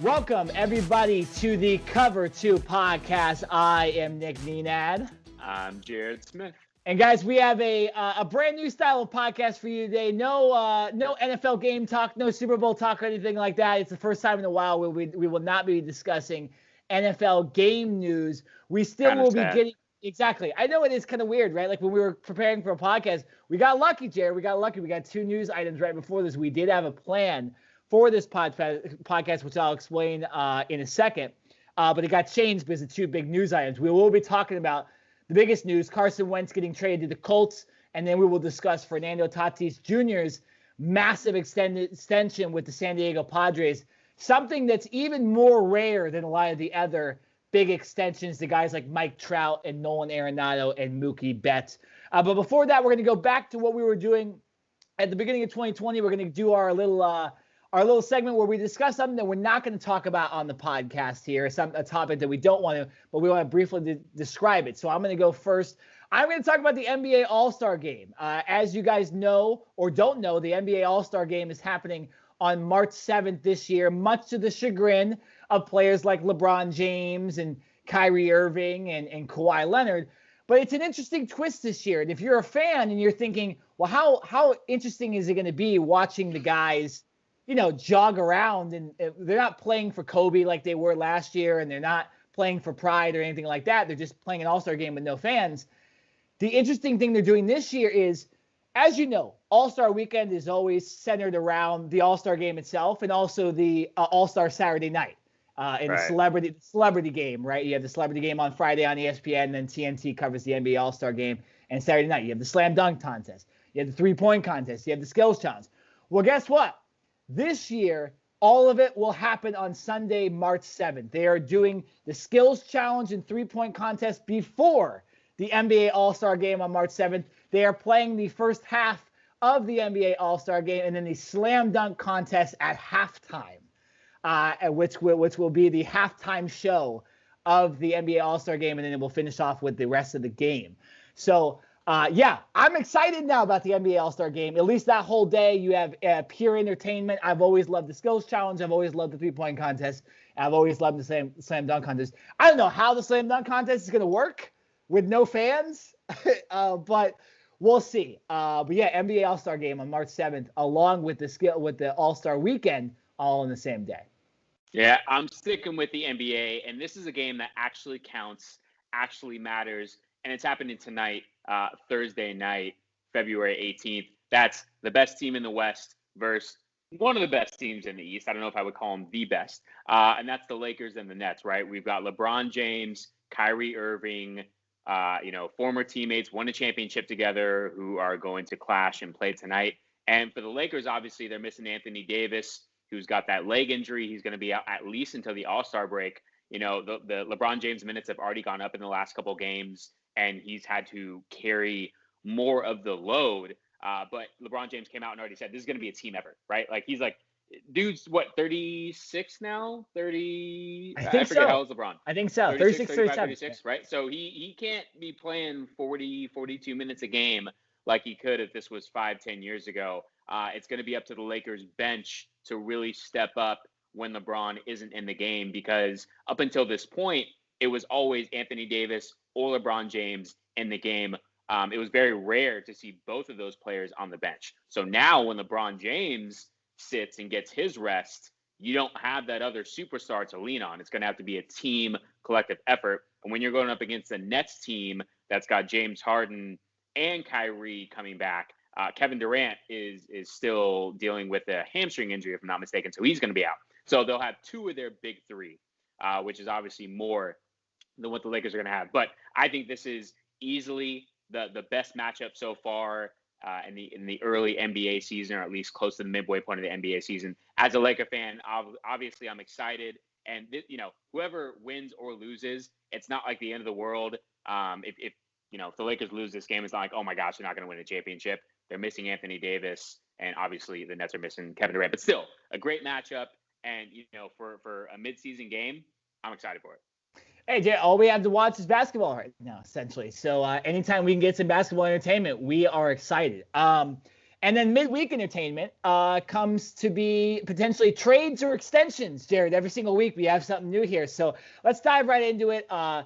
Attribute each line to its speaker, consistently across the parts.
Speaker 1: Welcome, everybody, to the Cover 2 podcast. I am Nick Nenad.
Speaker 2: I'm Jared Smith.
Speaker 1: And, guys, we have a brand new style of podcast for you today. No NFL game talk, no Super Bowl talk or anything like that. It's the first time in a while where we will not be discussing NFL game news. We still will be getting – exactly. I know it is kind of weird, right? Like when we were preparing for a podcast, we got lucky, Jared. We got lucky. We got two news items right before this. We did have a plan for this podcast, which I'll explain in a second. But it got changed because of two big news items. We will be talking about the biggest news, Carson Wentz getting traded to the Colts, and then we will discuss Fernando Tatis Jr.'s massive extension with the San Diego Padres, something that's even more rare than a lot of the other big extensions to guys like Mike Trout and Nolan Arenado and Mookie Betts. But before that, we're going to go back to what we were doing at the beginning of 2020. We're going to do our little segment where we discuss something that we're not going to talk about on the podcast here, a topic that we don't want to, but we want to briefly describe it. So I'm going to go first. I'm going to talk about the NBA All-Star Game. As you guys know or don't know, the NBA All-Star Game is happening on March 7th this year, much to the chagrin of players like LeBron James and Kyrie Irving and Kawhi Leonard. But it's an interesting twist this year. And if you're a fan and you're thinking, well, how interesting is it going to be watching the guys jog around, and they're not playing for Kobe like they were last year, and they're not playing for pride or anything like that. They're just playing an All-Star game with no fans. The interesting thing they're doing this year is, as you know, All-Star Weekend is always centered around the All-Star game itself and also the All-Star Saturday night and the celebrity game, right? You have the celebrity game on Friday on ESPN, and then TNT covers the NBA All-Star game. And Saturday night, you have the slam dunk contest. You have the three-point contest. You have the skills challenge. Well, guess what? This year, all of it will happen on Sunday, March 7th. They are doing the skills challenge and three-point contest before the NBA All-Star Game on March 7th. They are playing the first half of the NBA All-Star Game and then the slam dunk contest at halftime, which will be the halftime show of the NBA All-Star Game, and then it will finish off with the rest of the game. So, I'm excited now about the NBA All-Star Game. At least that whole day, you have pure entertainment. I've always loved the skills challenge. I've always loved the three-point contest. I've always loved the slam dunk contest. I don't know how the slam dunk contest is going to work with no fans, but we'll see. NBA All-Star Game on March 7th, along with the All-Star Weekend, all on the same day.
Speaker 2: Yeah, I'm sticking with the NBA, and this is a game that actually counts, actually matters, and it's happening tonight. Thursday night, February 18th. That's the best team in the West versus one of the best teams in the East. I don't know if I would call them the best. And that's the Lakers and the Nets, right? We've got LeBron James, Kyrie Irving, former teammates, won a championship together, who are going to clash and play tonight. And for the Lakers, obviously, they're missing Anthony Davis, who's got that leg injury. He's going to be out at least until the All-Star break. The LeBron James minutes have already gone up in the last couple games, and he's had to carry more of the load. But LeBron James came out and already said, this is going to be a team effort, right? Like, he's like, dude's, 36 now? 30?
Speaker 1: I think
Speaker 2: forget
Speaker 1: so.
Speaker 2: how old is LeBron?
Speaker 1: I think so.
Speaker 2: 36,
Speaker 1: 37.
Speaker 2: 36, right? So he can't be playing 40, 42 minutes a game like he could if this was 5-10 years ago. It's going to be up to the Lakers bench to really step up when LeBron isn't in the game, because up until this point, it was always Anthony Davis or LeBron James in the game. It was very rare to see both of those players on the bench. So now when LeBron James sits and gets his rest, you don't have that other superstar to lean on. It's going to have to be a team collective effort. And when you're going up against the Nets team that's got James Harden and Kyrie coming back, Kevin Durant is still dealing with a hamstring injury, if I'm not mistaken. So he's going to be out. So they'll have two of their big three, which is obviously more than what the Lakers are going to have. But I think this is easily the best matchup so far in the early NBA season, or at least close to the midway point of the NBA season. As a Laker fan, obviously I'm excited. And whoever wins or loses, it's not like the end of the world. If the Lakers lose this game, it's not like, oh my gosh, they're not going to win a championship. They're missing Anthony Davis, and obviously the Nets are missing Kevin Durant. But still, a great matchup. And for a midseason game, I'm excited for it.
Speaker 1: Hey, Jay, all we have to watch is basketball right now, essentially. So anytime we can get some basketball entertainment, we are excited. And then midweek entertainment comes to be potentially trades or extensions, Jared. Every single week we have something new here. So let's dive right into it. A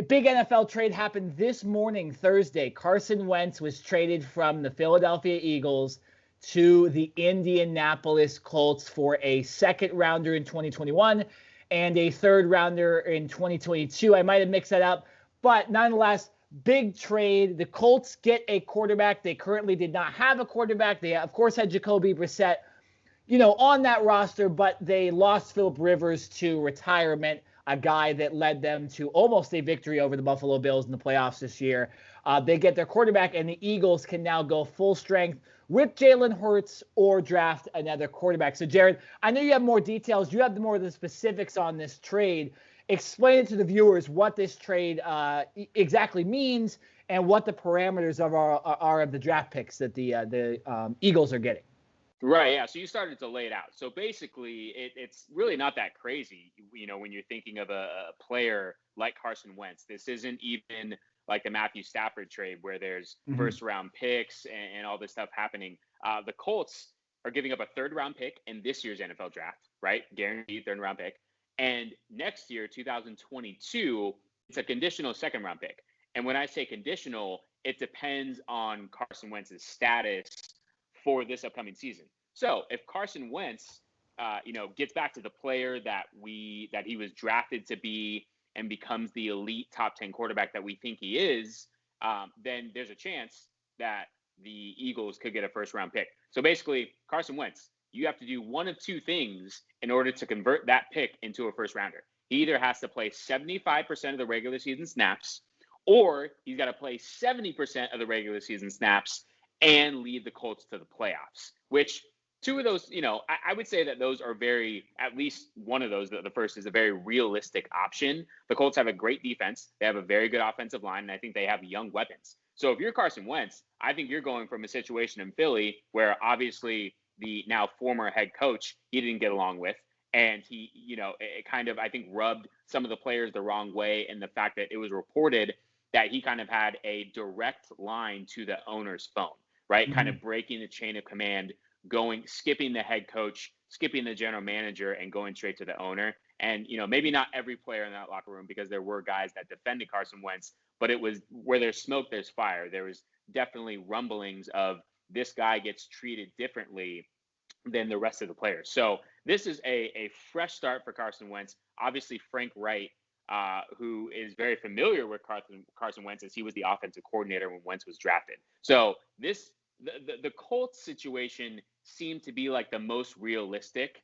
Speaker 1: big NFL trade happened this morning, Thursday. Carson Wentz was traded from the Philadelphia Eagles to the Indianapolis Colts for a second rounder in 2021 and a third rounder in 2022. I might have mixed that up, but nonetheless, big trade. The Colts get a quarterback. They currently did not have a quarterback. They, of course, had Jacoby Brissett, on that roster, but they lost Phillip Rivers to retirement, a guy that led them to almost a victory over the Buffalo Bills in the playoffs this year. They get their quarterback, and the Eagles can now go full strength with Jalen Hurts or draft another quarterback. So, Jared, I know you have more details. You have more of the specifics on this trade. Explain it to the viewers what this trade exactly means and what the parameters are of the draft picks that the Eagles are getting.
Speaker 2: Right, yeah. So you started to lay it out. So basically, it's really not that crazy, when you're thinking of a player like Carson Wentz. This isn't even like the Matthew Stafford trade where there's first-round picks and all this stuff happening. The Colts are giving up a third-round pick in this year's NFL draft, right? Guaranteed third-round pick. And next year, 2022, it's a conditional second-round pick. And when I say conditional, it depends on Carson Wentz's status for this upcoming season. So if Carson Wentz, gets back to the player that he was drafted to be and becomes the elite top 10 quarterback that we think he is, then there's a chance that the Eagles could get a first-round pick. So basically, Carson Wentz, you have to do one of two things in order to convert that pick into a first rounder. He either has to play 75% of the regular season snaps, or he's got to play 70% of the regular season snaps and lead the Colts to the playoffs, which two of those, I would say that those are at least one of those, the first is a very realistic option. The Colts have a great defense. They have a very good offensive line, and I think they have young weapons. So if you're Carson Wentz, I think you're going from a situation in Philly where obviously the now former head coach he didn't get along with, and he, it kind of, I think, rubbed some of the players the wrong way, and the fact that it was reported that he kind of had a direct line to the owner's phone, right? Kind of breaking the chain of command, skipping the head coach, skipping the general manager, and going straight to the owner. And, maybe not every player in that locker room, because there were guys that defended Carson Wentz, but it was where there's smoke, there's fire. There was definitely rumblings of this guy gets treated differently than the rest of the players. So this is a fresh start for Carson Wentz. Obviously, Frank Wright, who is very familiar with Carson Wentz, as he was the offensive coordinator when Wentz was drafted. So the Colts situation seemed to be like the most realistic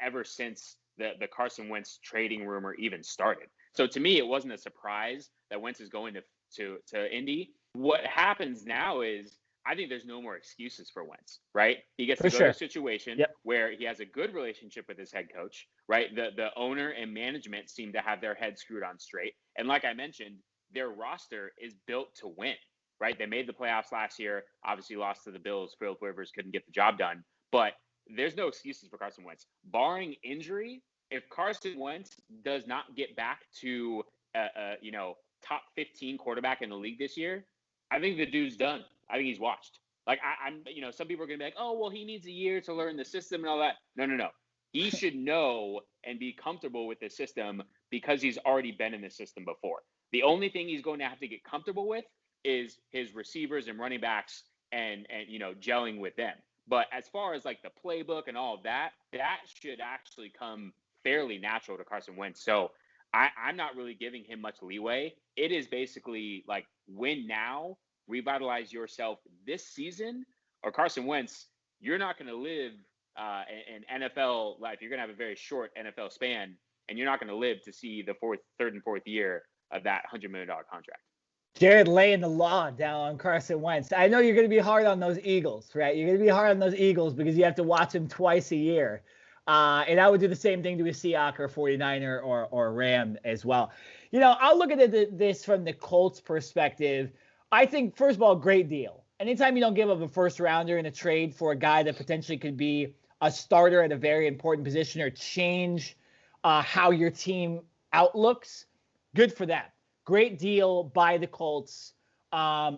Speaker 2: ever since the Carson Wentz trading rumor even started. So to me, it wasn't a surprise that Wentz is going to Indy. What happens now is, I think there's no more excuses for Wentz, right? He gets to go to a situation where he has a good relationship with his head coach, right? The owner and management seem to have their heads screwed on straight. And like I mentioned, their roster is built to win, right? They made the playoffs last year, obviously lost to the Bills. Phillip Rivers couldn't get the job done. But there's no excuses for Carson Wentz. Barring injury, if Carson Wentz does not get back to top 15 quarterback in the league this year, I think the dude's done. I think he's watched. Like I'm some people are gonna be like, oh well, he needs a year to learn the system and all that. No. He should know and be comfortable with the system because he's already been in the system before. The only thing he's going to have to get comfortable with is his receivers and running backs and gelling with them. But as far as like the playbook and all of that should actually come fairly natural to Carson Wentz. So I'm not really giving him much leeway. It is basically like win now, revitalize yourself this season, or Carson Wentz, you're not going to live an NFL life. You're going to have a very short NFL span, and you're not going to live to see the third and fourth year of that $100 million contract.
Speaker 1: Jared laying the law down on Carson Wentz. I know you're going to be hard on those Eagles, right? You're going to be hard on those Eagles because you have to watch them twice a year. And I would do the same thing to a Seahawk or 49er or Ram as well. I'll look at this from the Colts perspective. I think, first of all, great deal. Anytime you don't give up a first rounder in a trade for a guy that potentially could be a starter at a very important position or change how your team outlooks, good for them. Great deal by the Colts.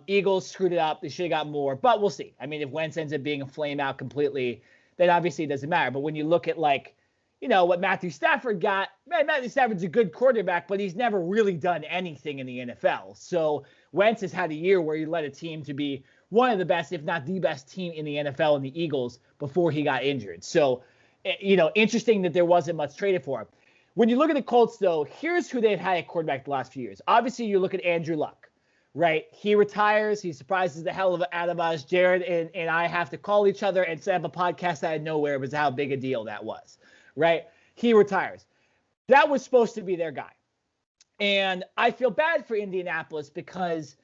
Speaker 1: Eagles screwed it up. They should have got more, but we'll see. I mean, if Wentz ends up being a flame out completely, then obviously it doesn't matter. But when you look at what Matthew Stafford got, man, Matthew Stafford's a good quarterback, but he's never really done anything in the NFL. So Wentz has had a year where he led a team to be one of the best, if not the best team in the NFL in the Eagles before he got injured. So, interesting that there wasn't much traded for him. When you look at the Colts, though, here's who they've had at quarterback the last few years. Obviously, you look at Andrew Luck, right? He retires. He surprises the hell out of us. Jared and I have to call each other and set up a podcast out of nowhere because how big a deal that was, right? He retires. That was supposed to be their guy. And I feel bad for Indianapolis because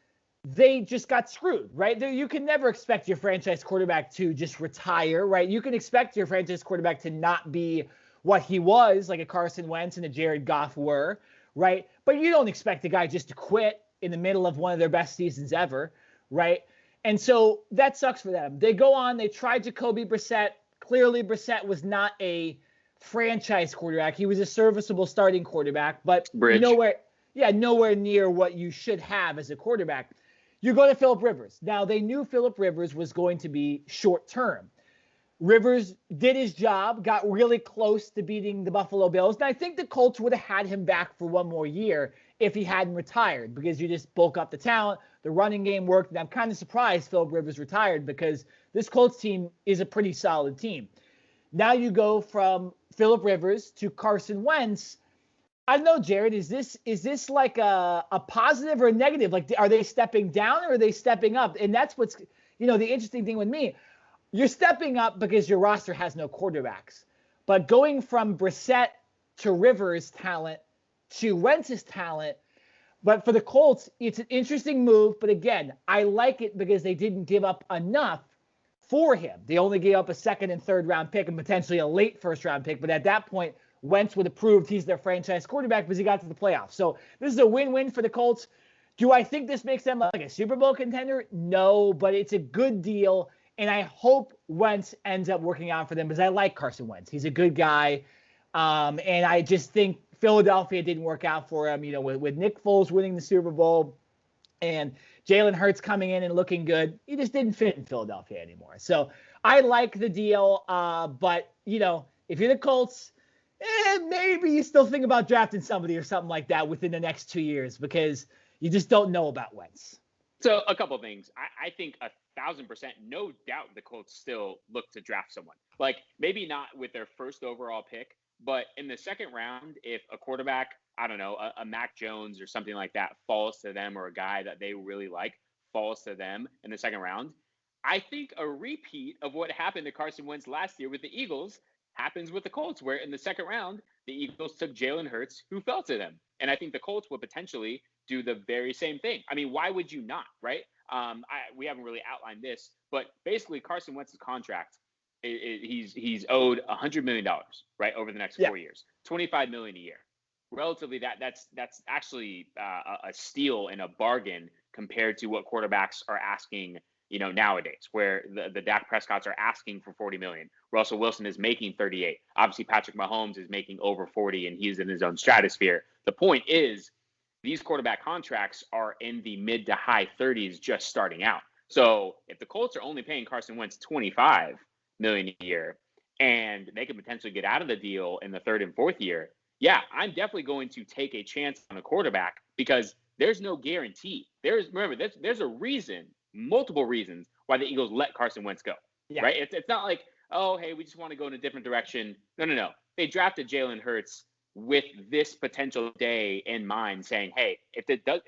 Speaker 1: they just got screwed, right? You can never expect your franchise quarterback to just retire, right? You can expect your franchise quarterback to not be what he was, like a Carson Wentz and a Jared Goff were, right? But you don't expect the guy just to quit in the middle of one of their best seasons ever, right? And so that sucks for them. They go on, they tried Jacoby Brissett. Clearly, Brissett was not a franchise quarterback. He was a serviceable starting quarterback, but nowhere near what you should have as a quarterback. You go to Phillip Rivers. Now, they knew Phillip Rivers was going to be short-term. Rivers did his job, got really close to beating the Buffalo Bills. And I think the Colts would have had him back for one more year if he hadn't retired because you just bulk up the talent. The running game worked. And I'm kind of surprised Phillip Rivers retired because this Colts team is a pretty solid team. Now you go from Phillip Rivers to Carson Wentz. I don't know, Jared, is this like a positive or a negative? Like, are they stepping down or are they stepping up? And that's what's, the interesting thing with me. You're stepping up because your roster has no quarterbacks. But going from Brissett to Rivers' talent to Wentz's talent, but for the Colts, it's an interesting move. But again, I like it because they didn't give up enough for him. They only gave up a second and third round pick and potentially a late first round pick. But at that point, Wentz would have proved he's their franchise quarterback because he got to the playoffs. So this is a win-win for the Colts. Do I think this makes them like a Super Bowl contender? No, but it's a good deal. And I hope Wentz ends up working out for them because I like Carson Wentz. He's a good guy. And I just think Philadelphia didn't work out for him, with Nick Foles winning the Super Bowl and Jalen Hurts coming in and looking good. He just didn't fit in Philadelphia anymore. So I like the deal. But, if you're the Colts, maybe you still think about drafting somebody or something like that within the next 2 years because you just don't know about Wentz.
Speaker 2: So a couple things. I think 1,000%, no doubt the Colts still look to draft someone. Like maybe not with their first overall pick, but in the second round, if a quarterback, I don't know, a Mac Jones or something like that falls to them or a guy that they really like falls to them in the second round, I think a repeat of what happened to Carson Wentz last year with the Eagles happens with the Colts, where in the second round, the Eagles took Jalen Hurts, who fell to them. And I think the Colts will potentially do the very same thing. I mean, why would you not, right? We haven't really outlined this, but basically Carson Wentz's contract, he's owed $100 million, right, over the next 4 years, $25 million a year. Relatively, that's actually a steal and a bargain compared to what quarterbacks are asking, nowadays, where the Dak Prescotts are asking for $40 million. Russell Wilson is making $38 million. Obviously, Patrick Mahomes is making over $40 million, and he's in his own stratosphere. The point is, these quarterback contracts are in the mid to high 30s just starting out. So if the Colts are only paying Carson Wentz $25 million a year, and they could potentially get out of the deal in the third and fourth year, yeah, I'm definitely going to take a chance on a quarterback because there's no guarantee. There's a reason, multiple reasons why the Eagles let Carson Wentz go, right? It's not like, oh, hey, we just want to go in a different direction. No. They drafted Jalen Hurts with this potential day in mind, saying, hey, if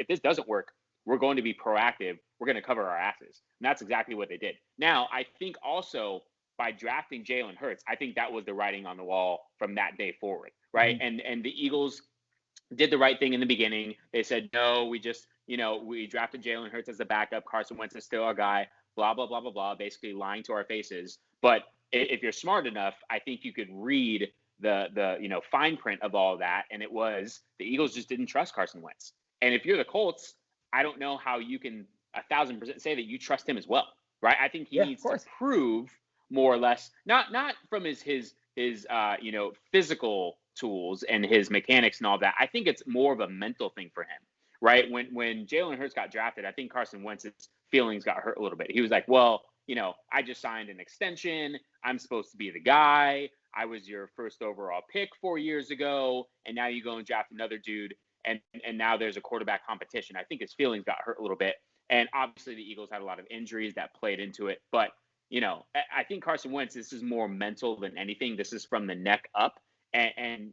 Speaker 2: this doesn't work, we're going to be proactive. We're going to cover our asses. And that's exactly what they did. Now, I think also by drafting Jalen Hurts, I think that was the writing on the wall from that day forward, right? Mm-hmm. And the Eagles did the right thing in the beginning. They said, no, we just, we drafted Jalen Hurts as the backup. Carson Wentz is still our guy, blah, blah, blah, blah, blah, basically lying to our faces. But if you're smart enough, I think you could read the fine print of all of that. And it was the Eagles just didn't trust Carson Wentz. And if you're the Colts, I don't know how you can 1,000% say that you trust him as well, right? I think he needs to prove more or less, not from his physical tools and his mechanics and all that. I think it's more of a mental thing for him, right? When Jalen Hurts got drafted, I think Carson Wentz's feelings got hurt a little bit. He was like, well, I just signed an extension. I'm supposed to be the guy. I was your first overall pick 4 years ago, and now you go and draft another dude, and now there's a quarterback competition. I think his feelings got hurt a little bit, and obviously the Eagles had a lot of injuries that played into it. But I think Carson Wentz, this is more mental than anything. This is from the neck up, and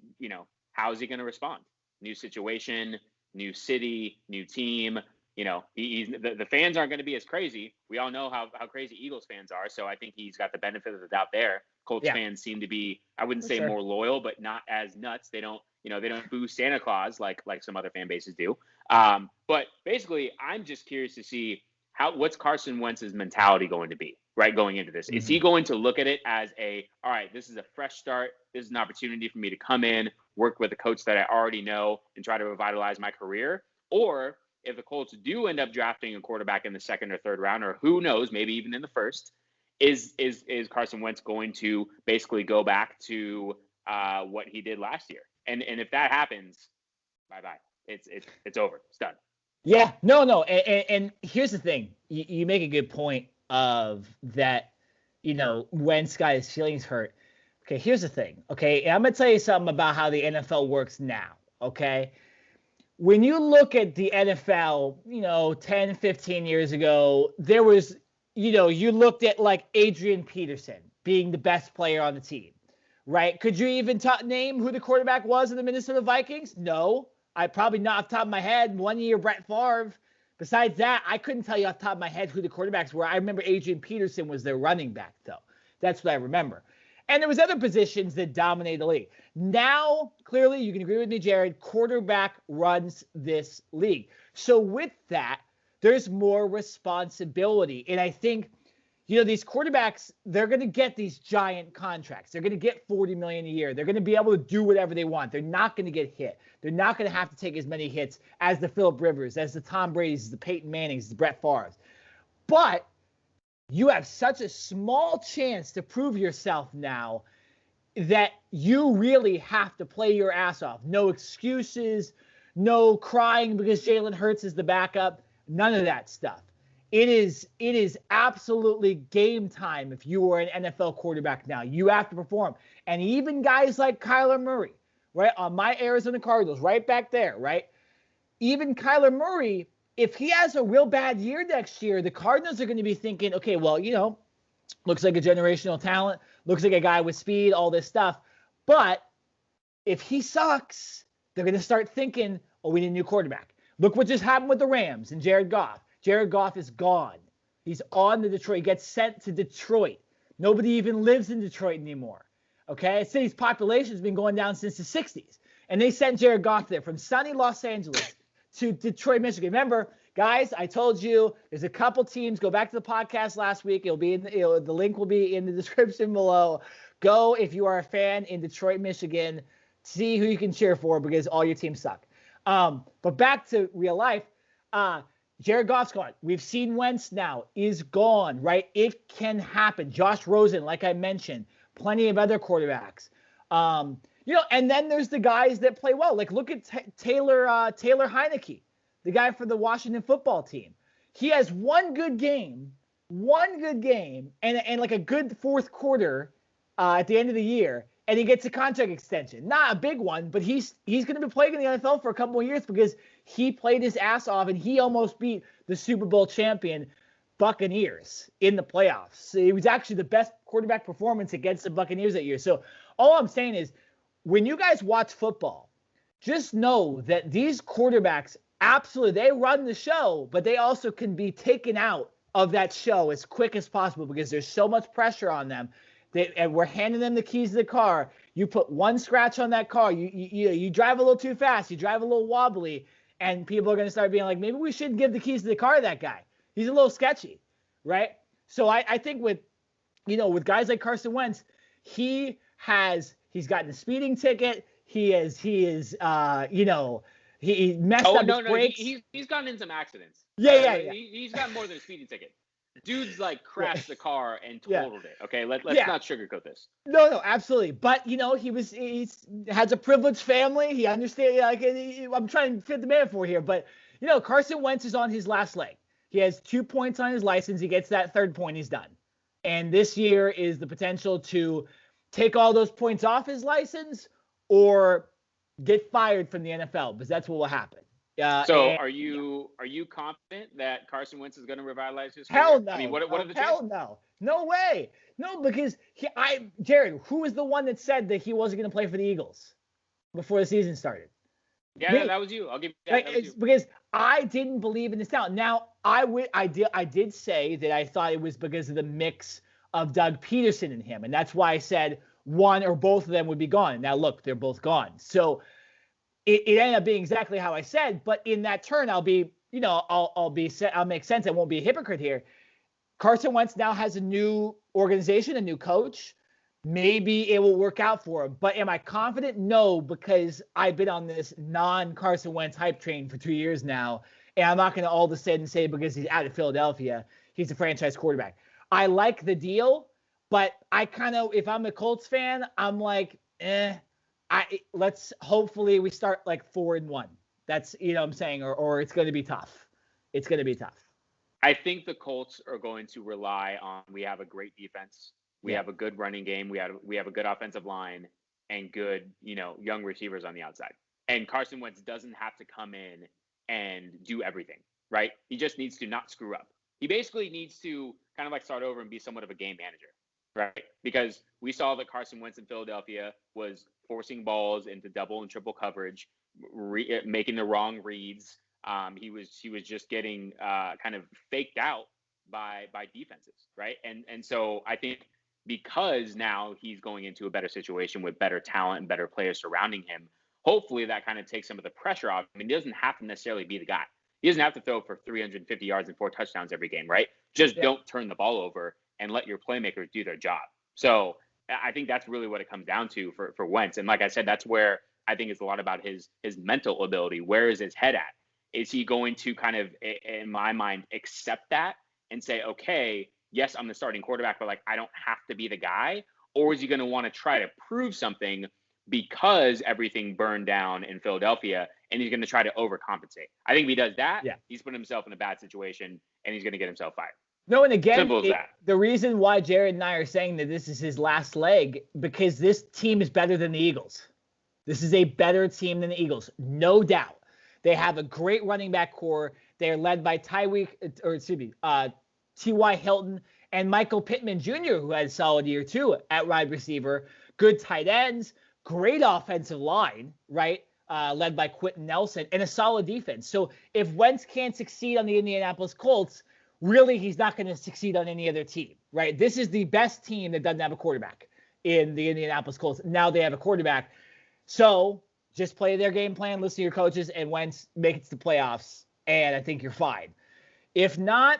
Speaker 2: how is he going to respond? New situation, new city, new team. The fans aren't going to be as crazy. We all know how crazy Eagles fans are. So I think he's got the benefit of the doubt there. Colts fans seem to be, I wouldn't say more loyal, but not as nuts. They don't boo Santa Claus like some other fan bases do. But basically, I'm just curious to see what's Carson Wentz's mentality going to be, right, going into this. Mm-hmm. Is he going to look at it as all right, this is a fresh start. This is an opportunity for me to come in, work with a coach that I already know, and try to revitalize my career? Or if the Colts do end up drafting a quarterback in the second or third round, or who knows, maybe even in the first, is Carson Wentz going to basically go back to what he did last year? And if that happens, bye-bye. It's over. It's done.
Speaker 1: Yeah, no. And here's the thing. You make a good point of that, Wentz got his feelings hurt. Okay, here's the thing. Okay, and I'm going to tell you something about how the NFL works now. Okay. When you look at the NFL, 10, 15 years ago, there was, you looked at like Adrian Peterson being the best player on the team, right? Could you even name who the quarterback was in the Minnesota Vikings? No, I probably not off the top of my head. 1 year, Brett Favre. Besides that, I couldn't tell you off the top of my head who the quarterbacks were. I remember Adrian Peterson was their running back, though. That's what I remember. And there was other positions that dominated the league. Now, clearly, you can agree with me, Jared, quarterback runs this league. So with that, there's more responsibility. And I think, these quarterbacks, they're going to get these giant contracts. They're going to get $40 million a year. They're going to be able to do whatever they want. They're not going to get hit. They're not going to have to take as many hits as the Phillip Rivers, as the Tom Brady's, as the Peyton Manning's, the Brett Favre's. But you have such a small chance to prove yourself now that you really have to play your ass off. No excuses, no crying because Jalen Hurts is the backup, none of that stuff. It is absolutely game time if you are an NFL quarterback now. You have to perform. And even guys like Kyler Murray, right, on my Arizona Cardinals, right back there, right? Even Kyler Murray, if he has a real bad year next year, the Cardinals are going to be thinking, okay, well, looks like a generational talent, looks like a guy with speed, all this stuff. But if he sucks, they're going to start thinking, oh, we need a new quarterback. Look what just happened with the Rams and Jared Goff. Jared Goff is gone. He's on the Detroit. He gets sent to Detroit. Nobody even lives in Detroit anymore. Okay? The city's population has been going down since the 60s. And they sent Jared Goff there from sunny Los Angeles to Detroit, Michigan. Remember, guys, I told you there's a couple teams. Go back to the podcast last week. It'll be the link will be in the description below. Go if you are a fan in Detroit, Michigan. See who you can cheer for because all your teams suck. But back to real life. Jared Goff's gone. We've seen Wentz now is gone, right? It can happen. Josh Rosen, like I mentioned, plenty of other quarterbacks. And then there's the guys that play well. Like look at Taylor Heineke, the guy for the Washington football team. He has one good game, and like a good fourth quarter at the end of the year, and he gets a contract extension. Not a big one, but he's going to be playing in the NFL for a couple more years because he played his ass off and he almost beat the Super Bowl champion Buccaneers in the playoffs. So it was actually the best quarterback performance against the Buccaneers that year. So all I'm saying is when you guys watch football, just know that these quarterbacks, absolutely, they run the show, but they also can be taken out of that show as quick as possible because there's so much pressure on them. And we're handing them the keys to the car. You put one scratch on that car. You drive a little too fast. You drive a little wobbly. And people are going to start being like, maybe we shouldn't give the keys to the car to that guy. He's a little sketchy, right? So I think with guys like Carson Wentz, he's gotten a speeding ticket. He messed up his brakes.
Speaker 2: He's gotten in some accidents.
Speaker 1: Yeah.
Speaker 2: He's gotten more than a speeding ticket. Dude's like crashed the car and totaled it. Okay, let's not sugarcoat this.
Speaker 1: No, absolutely. But he's has a privileged family. He understands. Like, I'm trying to fit the metaphor here, but Carson Wentz is on his last leg. He has 2 points on his license. He gets that third point, he's done. And this year is the potential to take all those points off his license or get fired from the NFL, because that's what will happen.
Speaker 2: Are you confident that Carson Wentz is going to revitalize his career?
Speaker 1: Hell no.
Speaker 2: I mean, what are the chances?
Speaker 1: Hell no. No way. No, because Jared, who was the one that said that he wasn't going to play for the Eagles before the season started?
Speaker 2: Yeah, that was you. I'll give you that. That was you.
Speaker 1: Because I didn't believe in his talent. Now, I did say that I thought it was because of the mix of Doug Peterson and him, and that's why I said one or both of them would be gone. Now, look, they're both gone. So it ended up being exactly how I said, but in that turn, I'll make sense. I won't be a hypocrite here. Carson Wentz now has a new organization, a new coach. Maybe it will work out for him. But am I confident? No, because I've been on this non-Carson Wentz hype train for 2 years now, and I'm not going to all of a sudden say because he's out of Philadelphia, he's a franchise quarterback. I like the deal, but I kind of, if I'm a Colts fan, I'm like, let's hopefully we start like 4-1. That's, what I'm saying, or it's going to be tough. It's going to be tough.
Speaker 2: I think the Colts are going to rely on, we have a great defense. We have a good running game. We have a good offensive line and good, young receivers on the outside. And Carson Wentz doesn't have to come in and do everything, right? He just needs to not screw up. He basically needs to kind of like start over and be somewhat of a game manager, right? Because we saw that Carson Wentz in Philadelphia was forcing balls into double and triple coverage, making the wrong reads. He was just getting kind of faked out by defenses, right? And so I think because now he's going into a better situation with better talent and better players surrounding him, hopefully that kind of takes some of the pressure off. I mean, he doesn't have to necessarily be the guy. He doesn't have to throw for 350 yards and 4 touchdowns every game, right? Just don't turn the ball over and let your playmakers do their job. So I think that's really what it comes down to for Wentz. And like I said, that's where I think it's a lot about his mental ability. Where is his head at? Is he going to kind of, in my mind, accept that and say, okay, yes, I'm the starting quarterback, but like I don't have to be the guy? Or is he going to want to try to prove something because everything burned down in Philadelphia and he's going to try to overcompensate? I think if he does that, he's putting himself in a bad situation and he's going to get himself fired.
Speaker 1: No, and again,
Speaker 2: Simple as that.
Speaker 1: The reason why Jared and I are saying that this is his last leg, because this team is better than the Eagles. This is a better team than the Eagles, no doubt. They have a great running back core. They're led by T.Y. Hilton and Michael Pittman Jr., who had a solid year too at wide receiver. Good tight ends, great offensive line, right? Led by Quentin Nelson, and a solid defense. So if Wentz can't succeed on the Indianapolis Colts, really he's not going to succeed on any other team, right? This is the best team that doesn't have a quarterback in the Indianapolis Colts. Now they have a quarterback. So just play their game plan, listen to your coaches, and Wentz make it to the playoffs, and I think you're fine. If not,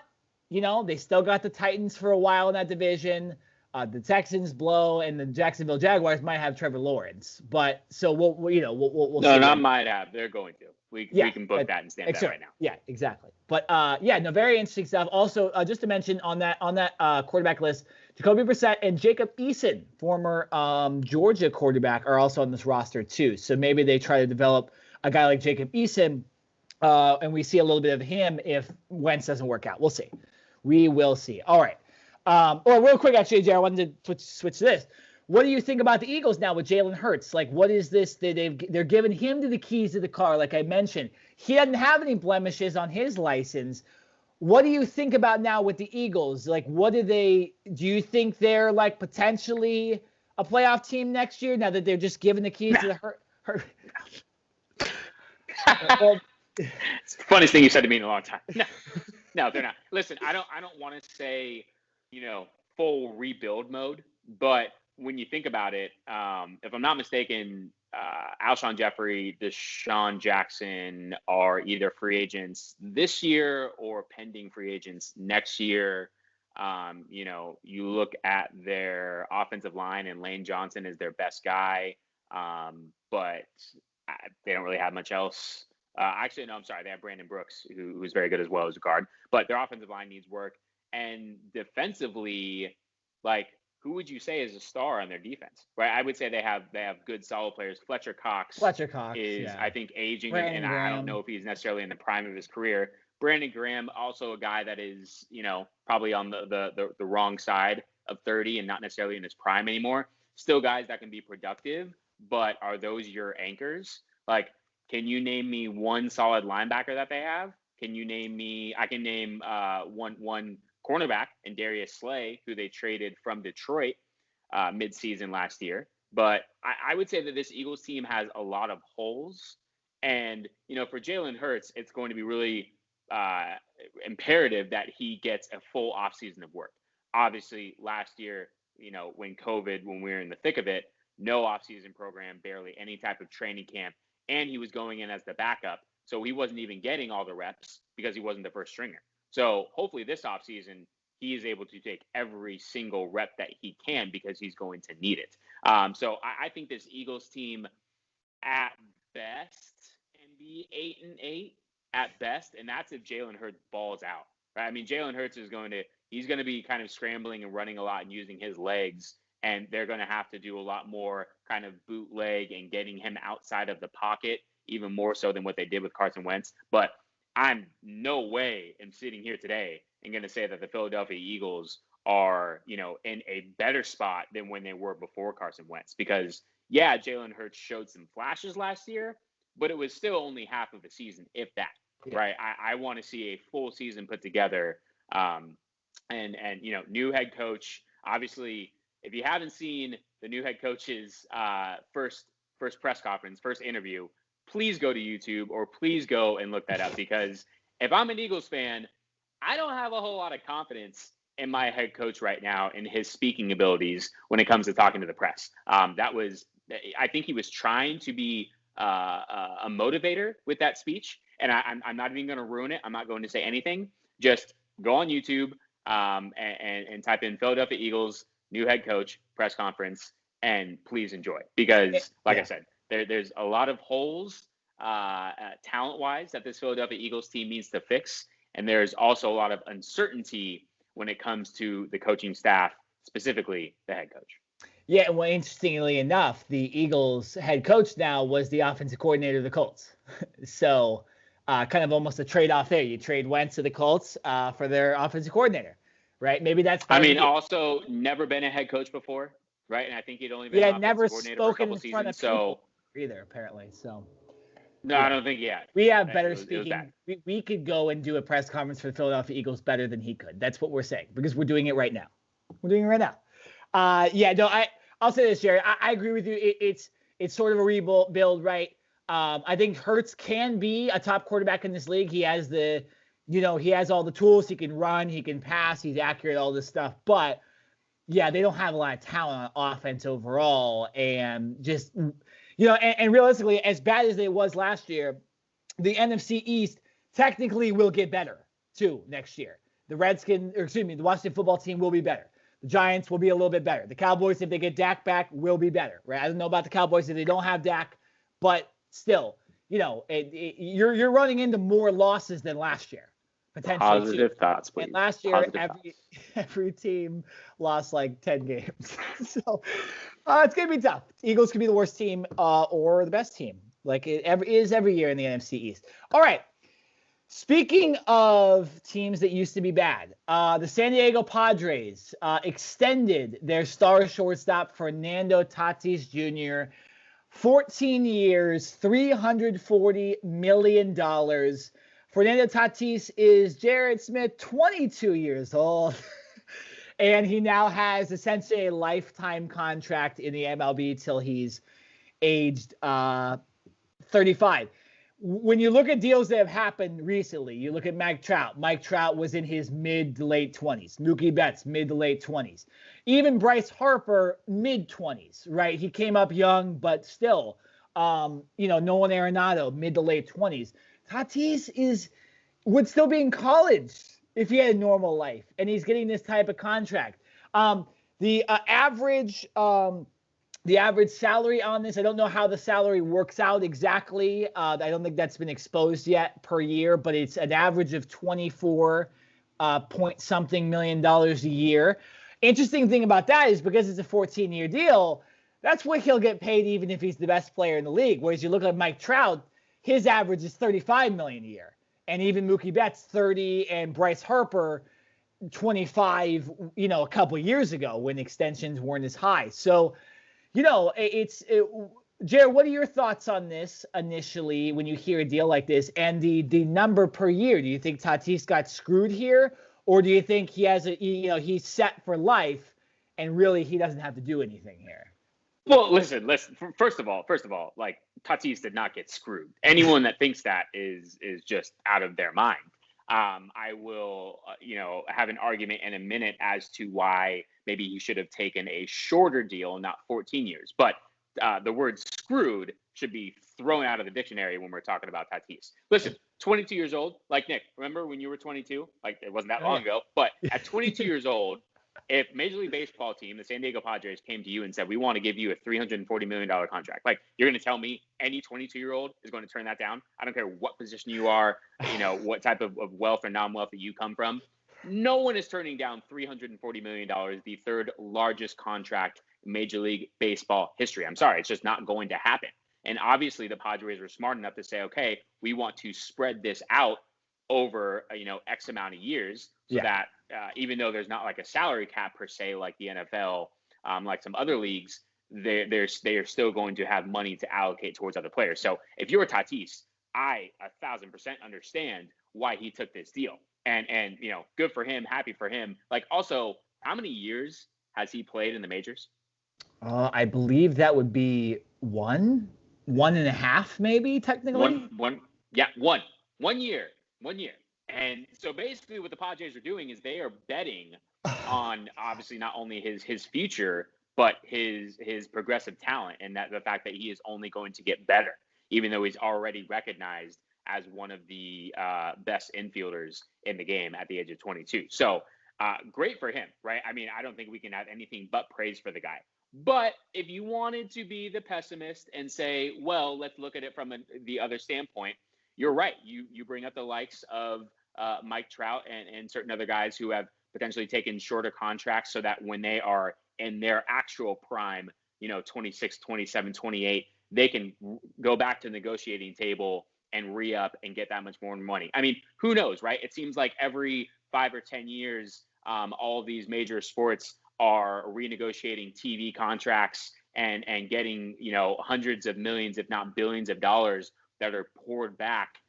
Speaker 1: they still got the Titans for a while in that division. The Texans blow, and the Jacksonville Jaguars might have Trevor Lawrence. But so we'll see.
Speaker 2: No, not might have. They're going to. We can book that and stand that right now.
Speaker 1: Yeah, exactly. But very interesting stuff. Also, just to mention on that quarterback list, Jacoby Brissett and Jacob Eason, former Georgia quarterback, are also on this roster too. So maybe they try to develop a guy like Jacob Eason, and we see a little bit of him if Wentz doesn't work out. We'll see. We will see. All right. Real quick, actually, Jared, I wanted to switch to this. What do you think about the Eagles now with Jalen Hurts? Like, what is this? They're giving him the keys to the car, like I mentioned. He doesn't have any blemishes on his license. What do you think about now with the Eagles? Like, do you think they're like potentially a playoff team next year now that they're just giving the keys to the Hurt?
Speaker 2: It's the funniest thing you said to me in a long time. No, they're not. Listen, I don't want to say, full rebuild mode, but when you think about it, if I'm not mistaken, Alshon Jeffrey, Deshaun Jackson are either free agents this year or pending free agents next year. You look at their offensive line and Lane Johnson is their best guy, but they don't really have much else. Actually, no, I'm sorry. They have Brandon Brooks, who's very good as well as a guard, but their offensive line needs work. And defensively, like, who would you say is a star on their defense? Right, I would say they have good solid players. Fletcher Cox is,
Speaker 1: yeah.
Speaker 2: I think, aging,
Speaker 1: Brandon
Speaker 2: and I don't
Speaker 1: Graham.
Speaker 2: know if he's necessarily in the prime of his career. Brandon Graham, also a guy that is, probably on the wrong side of 30 and not necessarily in his prime anymore. Still guys that can be productive, but are those your anchors? Like, can you name me one solid linebacker that they have? Can you name me? I can name one cornerback in Darius Slay, who they traded from Detroit midseason last year. But I would say that this Eagles team has a lot of holes. And, for Jalen Hurts, it's going to be really imperative that he gets a full offseason of work. Obviously, last year, when we were in the thick of it, no offseason program, barely any type of training camp. And he was going in as the backup. So he wasn't even getting all the reps because he wasn't the first stringer. So hopefully this offseason, he is able to take every single rep that he can because he's going to need it. So I think this Eagles team at best can be 8-8 at best. And that's if Jalen Hurts balls out, right? I mean, Jalen Hurts he's going to be kind of scrambling and running a lot and using his legs. And they're going to have to do a lot more kind of bootleg and getting him outside of the pocket, even more so than what they did with Carson Wentz. But I'm no way am sitting here today and going to say that the Philadelphia Eagles are, in a better spot than when they were before Carson Wentz. Because, yeah, Jalen Hurts showed some flashes last year, but it was still only half of the season, if that, right? I want to see a full season put together. And new head coach, obviously. If you haven't seen the new head coach's first press conference, first interview, please go to YouTube or please go and look that up, because if I'm an Eagles fan, I don't have a whole lot of confidence in my head coach right now and his speaking abilities when it comes to talking to the press. I think he was trying to be a motivator with that speech, and I'm not even going to ruin it. I'm not going to say anything. Just go on YouTube and type in Philadelphia Eagles new head coach press conference, and please enjoy, because like I said, there's a lot of holes talent-wise that this Philadelphia Eagles team needs to fix, and there's also a lot of uncertainty when it comes to the coaching staff, specifically the head coach.
Speaker 1: Yeah, well, interestingly enough, the Eagles head coach now was the offensive coordinator of the Colts. So kind of almost a trade-off there. You trade Wentz to the Colts for their offensive coordinator. Right, maybe that's.
Speaker 2: Also never been a head coach before, right? And I think he'd only been an
Speaker 1: never
Speaker 2: coordinator for a couple seasons. So
Speaker 1: either apparently. So
Speaker 2: no, I don't think he had.
Speaker 1: We have better speaking. We could go and do a press conference for the Philadelphia Eagles better than he could. That's what we're saying, because we're doing it right now. I'll say this, Jared. I agree with you. It's sort of a rebuild, right? I think Hurts can be a top quarterback in this league. He has he has all the tools. He can run, he can pass, he's accurate, all this stuff. But, yeah, they don't have a lot of talent on offense overall. And just, and realistically, as bad as it was last year, the NFC East technically will get better, too, next year. The Washington football team will be better. The Giants will be a little bit better. The Cowboys, if they get Dak back, will be better, right? I don't know about the Cowboys if they don't have Dak, but still, you're running into more losses than last year. Potentially
Speaker 2: positive thoughts, please.
Speaker 1: And last year, every team lost like 10 games. So it's going to be tough. Eagles could be the worst team or the best team, like it is every year in the NFC East. All right. Speaking of teams that used to be bad, the San Diego Padres extended their star shortstop Fernando Tatis Jr. 14 years, $340 million. Fernando Tatis is Jared Smith, 22 years old, and he now has essentially a lifetime contract in the MLB till he's aged 35. When you look at deals that have happened recently, you look at Mike Trout. Mike Trout was in his mid to late 20s. Mookie Betts, mid to late 20s. Even Bryce Harper, mid 20s, right? He came up young, but still, Nolan Arenado, mid to late 20s. Tatis would still be in college if he had a normal life, and he's getting this type of contract. The average salary on this, I don't know how the salary works out exactly. I don't think that's been exposed yet per year, but it's an average of $24 point something $million a year. Interesting thing about that is because it's a 14-year deal, that's what he'll get paid even if he's the best player in the league. Whereas you look at Mike Trout, his average is $35 million a year. And even Mookie Betts, 30, and Bryce Harper, 25, a couple years ago when extensions weren't as high. So, Jared, what are your thoughts on this initially when you hear a deal like this and the number per year? Do you think Tatis got screwed here, or do you think he has he's set for life and really he doesn't have to do anything here?
Speaker 2: Well, listen. First of all, like Tatis did not get screwed. Anyone that thinks that is just out of their mind. I will, have an argument in a minute as to why maybe he should have taken a shorter deal, not 14 years. But the word screwed should be thrown out of the dictionary when we're talking about Tatis. Listen, 22 years old, like Nick, remember when you were 22? Like it wasn't that long ago, but at 22 years old, if Major League Baseball team, the San Diego Padres, came to you and said, we want to give you a $340 million contract, like you're going to tell me any 22-year-old is going to turn that down? I don't care what position you are, what type of wealth or non-wealth that you come from. No one is turning down $340 million, the third largest contract in Major League Baseball history. I'm sorry, it's just not going to happen. And obviously the Padres were smart enough to say, okay, we want to spread this out over, X amount of years so that even though there's not like a salary cap per se, like the NFL, like some other leagues, they are still going to have money to allocate towards other players. So if you're Tatis, I 1,000% understand why he took this deal. And good for him, happy for him. Like also, how many years has he played in the majors?
Speaker 1: I believe that would be 1.5, maybe technically.
Speaker 2: One year. And so basically what the Padres are doing is they are betting on obviously not only his future, but his progressive talent, and that the fact that he is only going to get better, even though he's already recognized as one of the best infielders in the game at the age of 22. So great for him, right? I mean, I don't think we can have anything but praise for the guy. But if you wanted to be the pessimist and say, well, let's look at it from the other standpoint, you're right. You bring up the likes of Mike Trout and certain other guys who have potentially taken shorter contracts so that when they are in their actual prime, 26, 27, 28, they can go back to the negotiating table and re-up and get that much more money. I mean, who knows, right? It seems like every 5 or 10 years, all of these major sports are renegotiating TV contracts and getting, hundreds of millions, if not billions of dollars that are poured back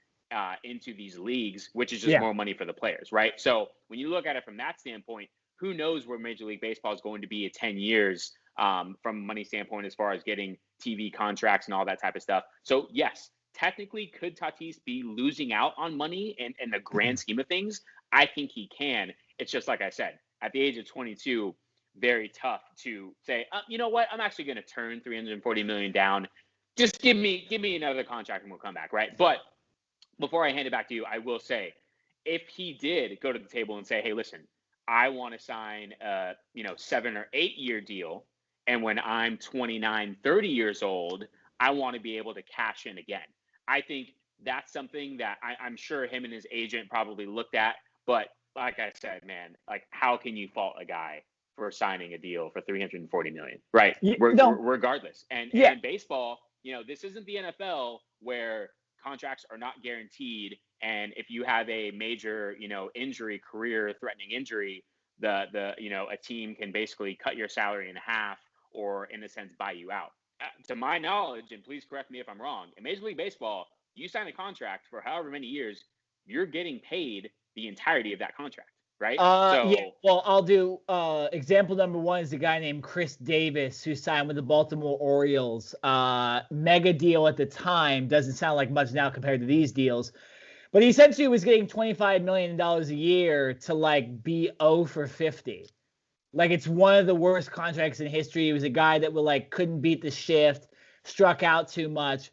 Speaker 2: into these leagues, which is just more money for the players, right? So when you look at it from that standpoint, who knows where Major League Baseball is going to be in 10 years from a money standpoint as far as getting TV contracts and all that type of stuff. So yes, technically, could Tatis be losing out on money in the grand scheme of things? I think he can. It's just like I said, at the age of 22, very tough to say, you know what, I'm actually going to turn $340 million down. Just give me another contract and we'll come back, right? But before I hand it back to you, I will say, if he did go to the table and say, hey, listen, I want to sign a 7 or 8 year deal, and when I'm 29, 30 years old, I want to be able to cash in again. I think that's something that I'm sure him and his agent probably looked at. But like I said, man, like how can you fault a guy for signing a deal for $340 million, right? Regardless. And in baseball, this isn't the NFL where contracts are not guaranteed. And if you have a major, injury, career-threatening injury, a team can basically cut your salary in half or, in a sense, buy you out. To my knowledge, and please correct me if I'm wrong, in Major League Baseball, you sign a contract for however many years, you're getting paid the entirety of that contract, right?
Speaker 1: Well, I'll do example number one is a guy named Chris Davis who signed with the Baltimore Orioles. Mega deal at the time. Doesn't sound like much now compared to these deals. But he essentially was getting $25 million a year to be 0 for 50. It's one of the worst contracts in history. He was a guy that couldn't beat the shift, struck out too much.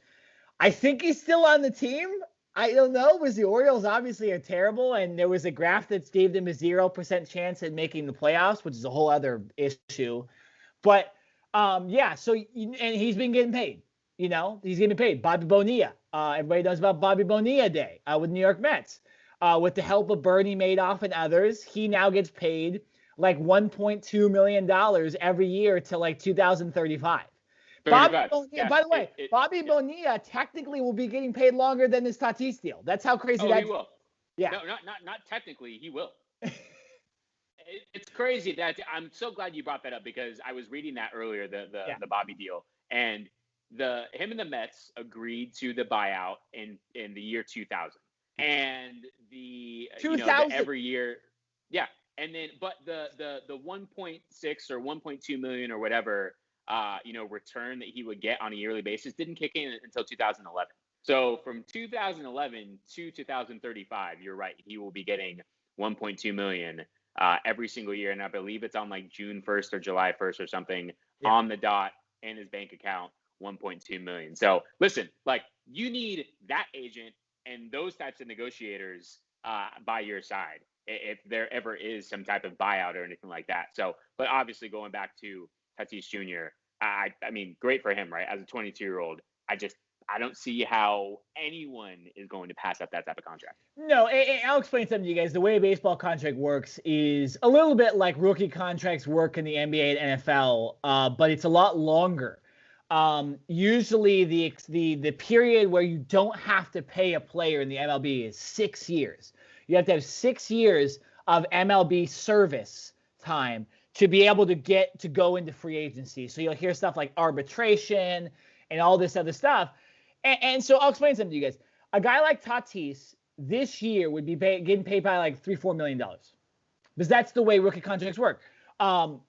Speaker 1: I think he's still on the team. I don't know, because the Orioles obviously are terrible, and there was a graph that gave them a 0% chance at making the playoffs, which is a whole other issue. But and he's been getting paid. He's getting paid. Bobby Bonilla. Everybody knows about Bobby Bonilla Day with New York Mets. with the help of Bernie Madoff and others, he now gets paid like $1.2 million every year till like 2035. Bobby Bonilla, by the way, Bobby Bonilla technically will be getting paid longer than this Tatis deal. That's how crazy that is.
Speaker 2: He will.
Speaker 1: Yeah.
Speaker 2: No, not technically. He will. It's crazy that I'm so glad you brought that up because I was reading that earlier, the Bobby deal, and him and the Mets agreed to the buyout in the year 2000, and the 2000 every year, yeah, and then but the 1.6 or 1.2 million or whatever return that he would get on a yearly basis didn't kick in until 2011. So from 2011 to 2035, you're right, he will be getting 1.2 million every single year, and I believe it's on like June 1st or July 1st or something on the dot in his bank account, 1.2 million. So listen, like you need that agent and those types of negotiators by your side if there ever is some type of buyout or anything like that. So, but obviously going back to Tatis Jr., I mean, great for him, right? As a 22-year-old, I don't see how anyone is going to pass up that type of contract.
Speaker 1: No, I'll explain something to you guys. The way a baseball contract works is a little bit like rookie contracts work in the NBA and NFL, but it's a lot longer. Usually the period where you don't have to pay a player in the MLB is 6 years. You have to have 6 years of MLB service time to be able to get to go into free agency. So you'll hear stuff like arbitration and all this other stuff. And so I'll explain something to you guys. A guy like Tatis this year would be getting paid by like $3-4 million because that's the way rookie contracts work. I'll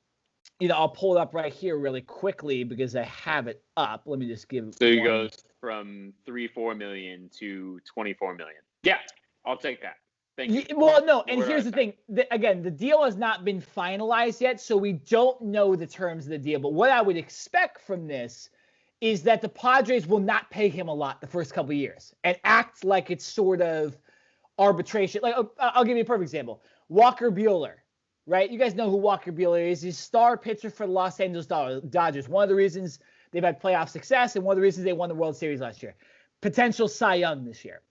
Speaker 1: pull it up right here really quickly because I have it up. Let me just give.
Speaker 2: So he goes from 3-4 million to 24 million. Yeah, I'll take that. Thank you.
Speaker 1: Well, no, and here's the thing. Again, the deal has not been finalized yet, so we don't know the terms of the deal. But what I would expect from this is that the Padres will not pay him a lot the first couple of years and act like it's sort of arbitration. Like, I'll give you a perfect example. Walker Buehler, right? You guys know who Walker Buehler is. He's star pitcher for the Los Angeles Dodgers. One of the reasons they've had playoff success and one of the reasons they won the World Series last year. Potential Cy Young this year.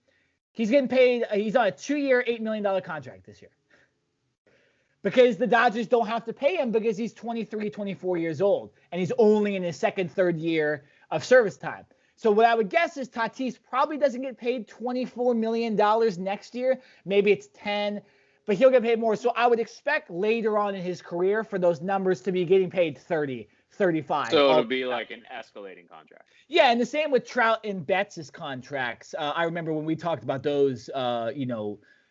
Speaker 1: He's getting paid. He's on a 2-year, $8 million contract this year. Because the Dodgers don't have to pay him because he's 23, 24 years old. And he's only in his second, third year of service time. So what I would guess is Tatis probably doesn't get paid $24 million next year. Maybe it's 10, but he'll get paid more. So I would expect later on in his career for those numbers to be getting paid 30, 35.
Speaker 2: So it'll be like an escalating contract.
Speaker 1: Yeah, and the same with Trout and Betts' contracts. I remember when we talked about those,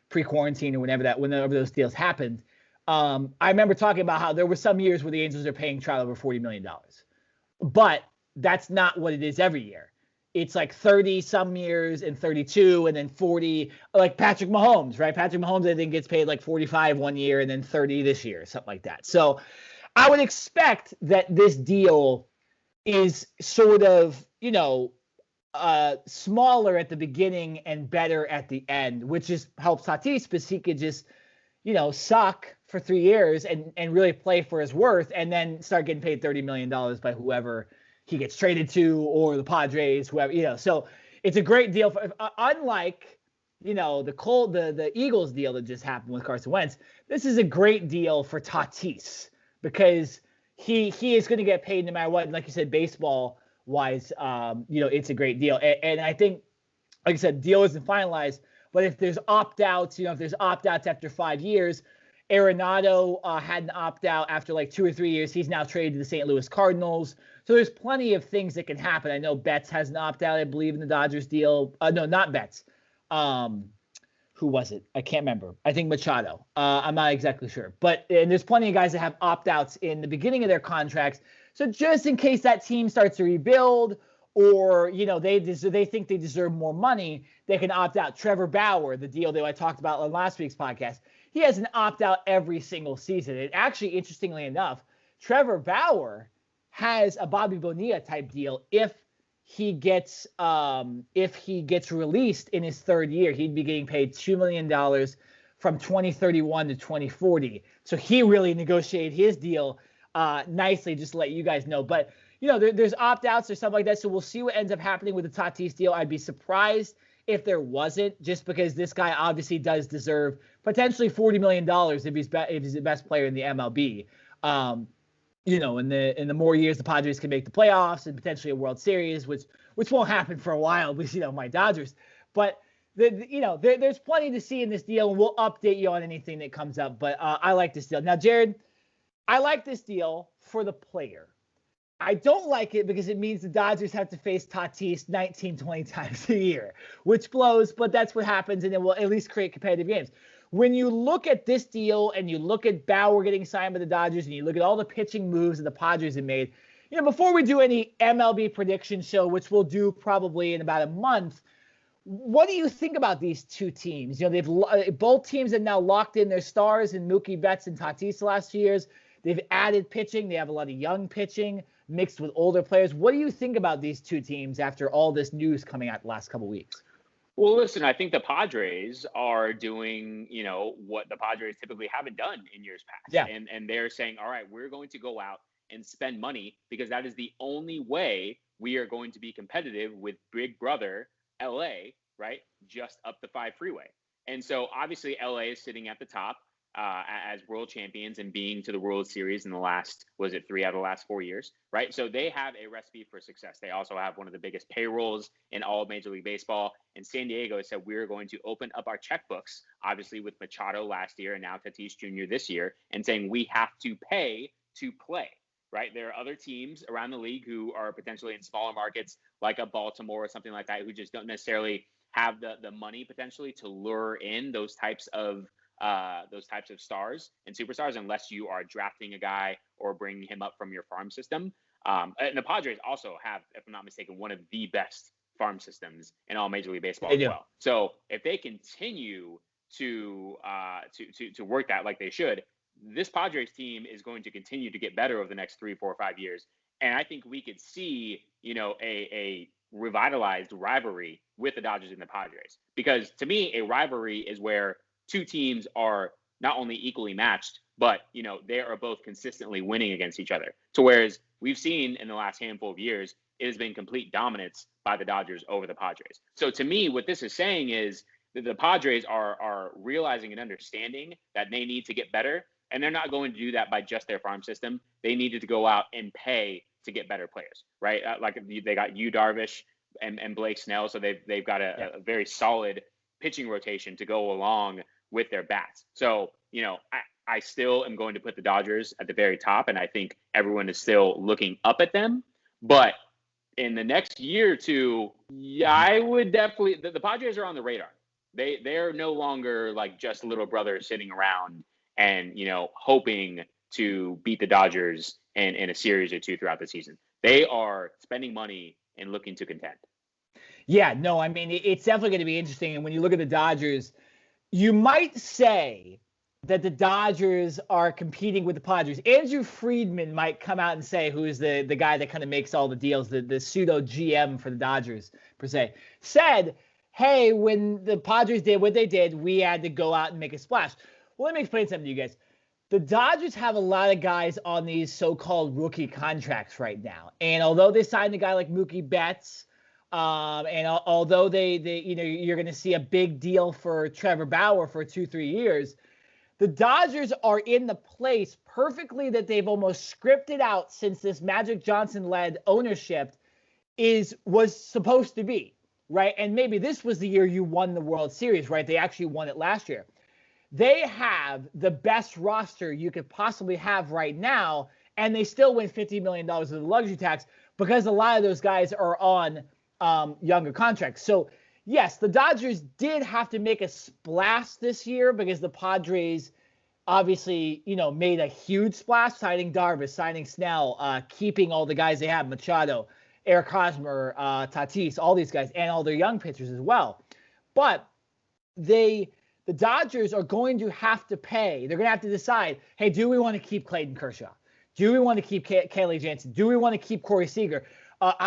Speaker 1: pre-quarantine or whenever those deals happened. I remember talking about how there were some years where the Angels are paying Trout over $40 million. But that's not what it is every year. It's like 30 some years and 32 and then 40, like Patrick Mahomes, right? Patrick Mahomes, I think, gets paid like 45 one year and then 30 this year, something like that. So I would expect that this deal is sort of, smaller at the beginning and better at the end, which just helps Tatis because he could just, suck for 3 years and really play for his worth and then start getting paid $30 million by whoever he gets traded to or the Padres, whoever, So it's a great deal. Unlike, the Eagles deal that just happened with Carson Wentz, this is a great deal for Tatis because he is going to get paid no matter what. And like you said, baseball-wise, it's a great deal. And I think, like I said, deal isn't finalized. But if there's opt-outs, after 5 years, Arenado had an opt-out after like 2 or 3 years. He's now traded to the St. Louis Cardinals. So there's plenty of things that can happen. I know Betts has an opt-out, I believe, in the Dodgers deal. No, not Betts. Who was it? I can't remember. I think Machado. I'm not exactly sure. And there's plenty of guys that have opt-outs in the beginning of their contracts. So just in case that team starts to rebuild or, they think they deserve more money, they can opt out. Trevor Bauer, the deal that I talked about on last week's podcast, he has an opt-out every single season. And actually, interestingly enough, Trevor Bauer has a Bobby Bonilla type deal. If he gets released in his third year, he'd be getting paid $2 million from 2031 to 2040. So he really negotiated his deal nicely, just to let you guys know. But there's opt-outs or something like that. So we'll see what ends up happening with the Tatis deal. I'd be surprised if there wasn't, just because this guy obviously does deserve potentially $40 million if he's the best player in the MLB. In the more years the Padres can make the playoffs and potentially a World Series, which won't happen for a while, with my Dodgers. But there's plenty to see in this deal, and we'll update you on anything that comes up. But I like this deal. Now, Jared, I like this deal for the player. I don't like it because it means the Dodgers have to face Tatis 19, 20 times a year, which blows, but that's what happens, and it will at least create competitive games. When you look at this deal and you look at Bauer getting signed by the Dodgers and you look at all the pitching moves that the Padres have made, before we do any MLB prediction show, which we'll do probably in about a month, what do you think about these two teams? Both teams have now locked in their stars in Mookie Betts and Tatis the last 2 years. They've added pitching. They have a lot of young pitching mixed with older players. What do you think about these two teams after all this news coming out the last couple of weeks?
Speaker 2: Well, listen, I think the Padres are doing, what the Padres typically haven't done in years past.
Speaker 1: Yeah.
Speaker 2: And they're saying, all right, we're going to go out and spend money because that is the only way we are going to be competitive with Big Brother LA, right? Just up the 5 freeway. And so obviously LA is sitting at the top as world champions and being to the World Series in the last, 3 out of the last 4 years, right? So they have a recipe for success. They also have one of the biggest payrolls in all of Major League Baseball. And San Diego has said, we're going to open up our checkbooks, obviously with Machado last year and now Tatis Jr. this year, and saying we have to pay to play, right? There are other teams around the league who are potentially in smaller markets like a Baltimore or something like that, who just don't necessarily have the money potentially to lure in those types of stars and superstars unless you are drafting a guy or bringing him up from your farm system. And the Padres also have, if I'm not mistaken, one of the best farm systems in all Major League Baseball as well. So if they continue to work that like they should, this Padres team is going to continue to get better over the next 3, 4, 5 years. And I think we could see, a revitalized rivalry with the Dodgers and the Padres. Because to me, a rivalry is where two teams are not only equally matched, but, they are both consistently winning against each other. So whereas we've seen in the last handful of years, it has been complete dominance by the Dodgers over the Padres. So to me, what this is saying is that the Padres are realizing and understanding that they need to get better. And they're not going to do that by just their farm system. They needed to go out and pay to get better players, right? Like they got Yu Darvish and Blake Snell. So they've got a very solid pitching rotation to go along with their bats. So, I still am going to put the Dodgers at the very top, and I think everyone is still looking up at them. But in the next year or two, I would definitely – the Padres are on the radar. They're no longer like just little brothers sitting around and, hoping to beat the Dodgers in a series or two throughout the season. They are spending money and looking to contend. Yeah, no, I mean, it's definitely going to be interesting. And when you look at the Dodgers, you might say that the Dodgers are competing with the Padres. Andrew Friedman might come out and say, who is the guy that kind of makes all the deals, the pseudo GM for the Dodgers, per se, said, hey, when the Padres did what they did, we had to go out and make a splash. Well, let me explain something to you guys. The Dodgers have a lot of guys on these so-called rookie contracts right now. And although they signed a guy like Mookie Betts, and although they you're going to see a big deal for Trevor Bauer for 2-3 years, the Dodgers are in the place perfectly that they've almost scripted out since this Magic Johnson-led ownership was supposed to be, right? And maybe this was the year you won the World Series, right? They actually won it last year. They have the best roster you could possibly have right now, and they still win $50 million of the luxury tax because a lot of those guys are on younger contracts. So, yes, the Dodgers did have to make a splash this year because the Padres obviously, made a huge splash, signing Darvish, signing Snell, keeping all the guys they have, Machado, Eric Hosmer, Tatis, all these guys, and all their young pitchers as well. But the Dodgers are going to have to pay. They're going to have to decide, hey, do we want to keep Clayton Kershaw? Do we want to keep Kelly Jansen? Do we want to keep Corey Seager?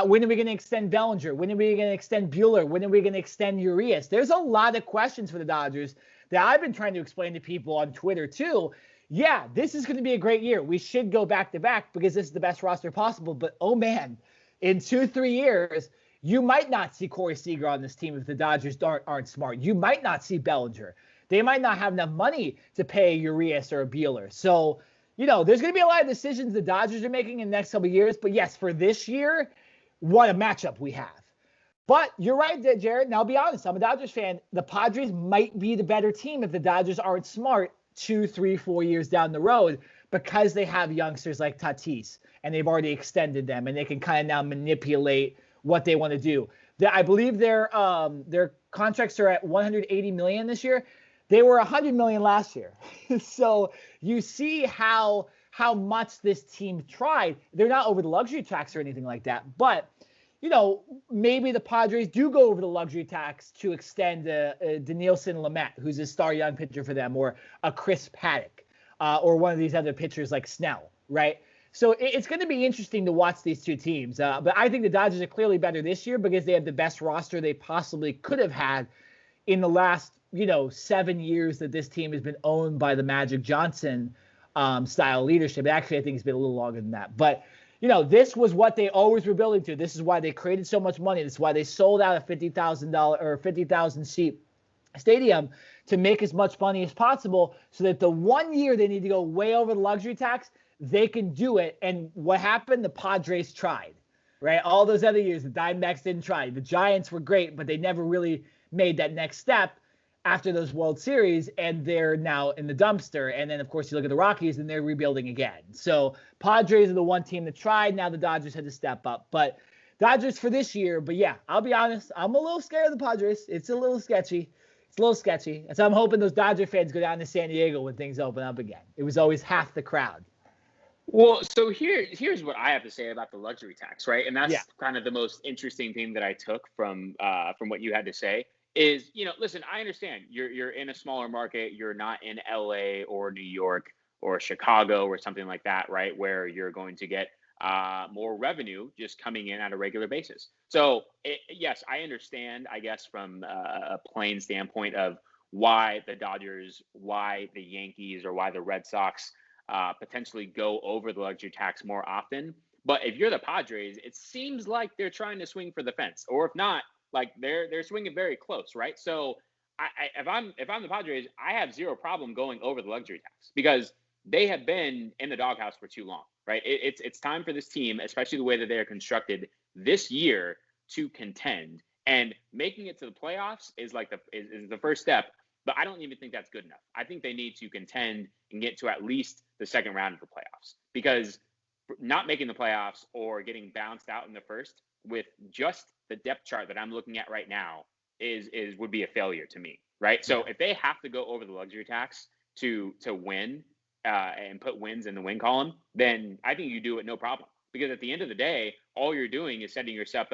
Speaker 2: When are we going to extend Bellinger? When are we going to extend Buehler? When are we going to extend Urias? There's a lot of questions for the Dodgers that I've been trying to explain to people on Twitter too. Yeah, this is going to be a great year. We should go back to back because this is the best roster possible. But, oh, man, in 2-3 years,
Speaker 1: You might not see Corey Seager on this team if the Dodgers aren't smart. You might not see Bellinger. They might not have enough money to pay Urias or a Buehler. So, there's going to be a lot of decisions the Dodgers are making in the next couple of years. But yes, for this year, what a matchup we have. But you're right, Jared. Now, I'll be honest. I'm a Dodgers fan. The Padres might be the better team if the Dodgers aren't smart 2, 3, 4 years down the road because they have youngsters like Tatis and they've already extended them and they can kind of now manipulate what they want to do. I believe their contracts are at $180 million this year. They were $100 million last year. So you see how much this team tried. They're not over the luxury tax or anything like that, but maybe the Padres do go over the luxury tax to extend Dinelson Lamet, who's a star young pitcher for them, or a Chris Paddock, or one of these other pitchers like Snell, right? So it's going to be interesting to watch these two teams. But I think the Dodgers are clearly better this year because they have the best roster they possibly could have had in the last, 7 years that this team has been owned by the Magic Johnson style leadership. Actually, I think it's been a little longer than that. But, this was what they always were building to. This is why they created so much money. This is why they sold out a $50,000 or 50,000 seat stadium to make as much money as possible so that the 1 year they need to go way over the luxury tax, they can do it. And what happened? The Padres tried, right? All those other years, the Diamondbacks didn't try. The Giants were great, but they never really made that next step after those World Series, and they're now in the dumpster. And then, of course, you look at the Rockies, and they're rebuilding again. So Padres are the one team that tried. Now the Dodgers had to step up. But Dodgers for this year. But, yeah, I'll be honest. I'm a little scared of the Padres. It's a little sketchy. And so I'm hoping those Dodger fans go down to San Diego when things open up again. It was always half the crowd.
Speaker 2: Well, so here's what I have to say about the luxury tax, right? And that's kind of the most interesting thing that I took from what you had to say is, listen, I understand you're in a smaller market, you're not in LA or New York or Chicago or something like that, right? Where you're going to get more revenue just coming in at a regular basis. So yes, I understand, I guess, from a plain standpoint of why the Dodgers, why the Yankees, or why the Red Sox potentially go over the luxury tax more often. But if you're the Padres, it seems like they're trying to swing for the fence, or if not, like they're swinging very close, right? So if I'm the Padres, I have zero problem going over the luxury tax because they have been in the doghouse for too long, right? It's time for this team, especially the way that they are constructed this year, to contend. And making it to the playoffs is the first step. But I don't even think that's good enough. I think they need to contend and get to at least the second round of the playoffs, because not making the playoffs or getting bounced out in the first with just the depth chart that I'm looking at right now would be a failure to me, right? So if they have to go over the luxury tax to win and put wins in the win column, then I think you do it no problem, because at the end of the day, all you're doing is setting yourself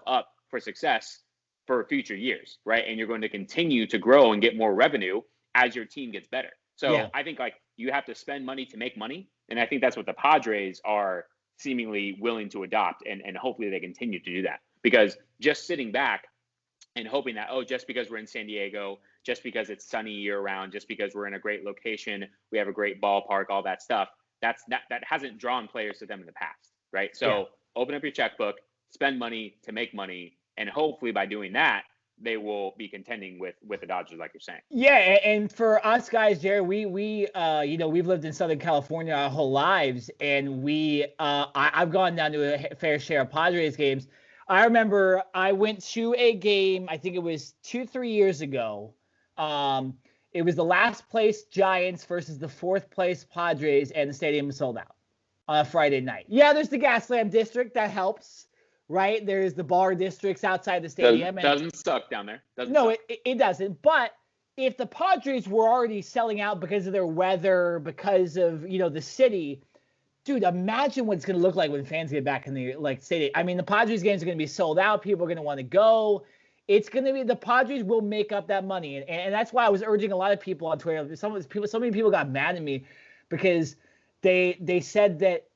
Speaker 2: up for success for future years, right? And you're going to continue to grow and get more revenue as your team gets better. So I think you have to spend money to make money. And I think that's what the Padres are seemingly willing to adopt. And hopefully they continue to do that, because just sitting back and hoping that, just because we're in San Diego, just because it's sunny year round, just because we're in a great location, we have a great ballpark, all that stuff, that hasn't drawn players to them in the past, right? So open up your checkbook, spend money to make money. And hopefully by doing that, they will be contending with the Dodgers, like you're saying.
Speaker 1: Yeah, and for us guys, Jared, we've lived in Southern California our whole lives, and I've gone down to a fair share of Padres games. I remember I went to a game, I think it was 2-3 years ago. It was the last place Giants versus the fourth place Padres, and the stadium was sold out on a Friday night. Yeah, there's the Gaslamp District, that helps. Right? There's the bar districts outside the stadium.
Speaker 2: Doesn't suck down there.
Speaker 1: It doesn't. But if the Padres were already selling out because of their weather, because of, the city, dude, imagine what it's going to look like when fans get back in the stadium. I mean, the Padres games are going to be sold out. People are going to want to go. It's going to be, the Padres will make up that money. And that's why I was urging a lot of people on Twitter. So many people got mad at me because they said that,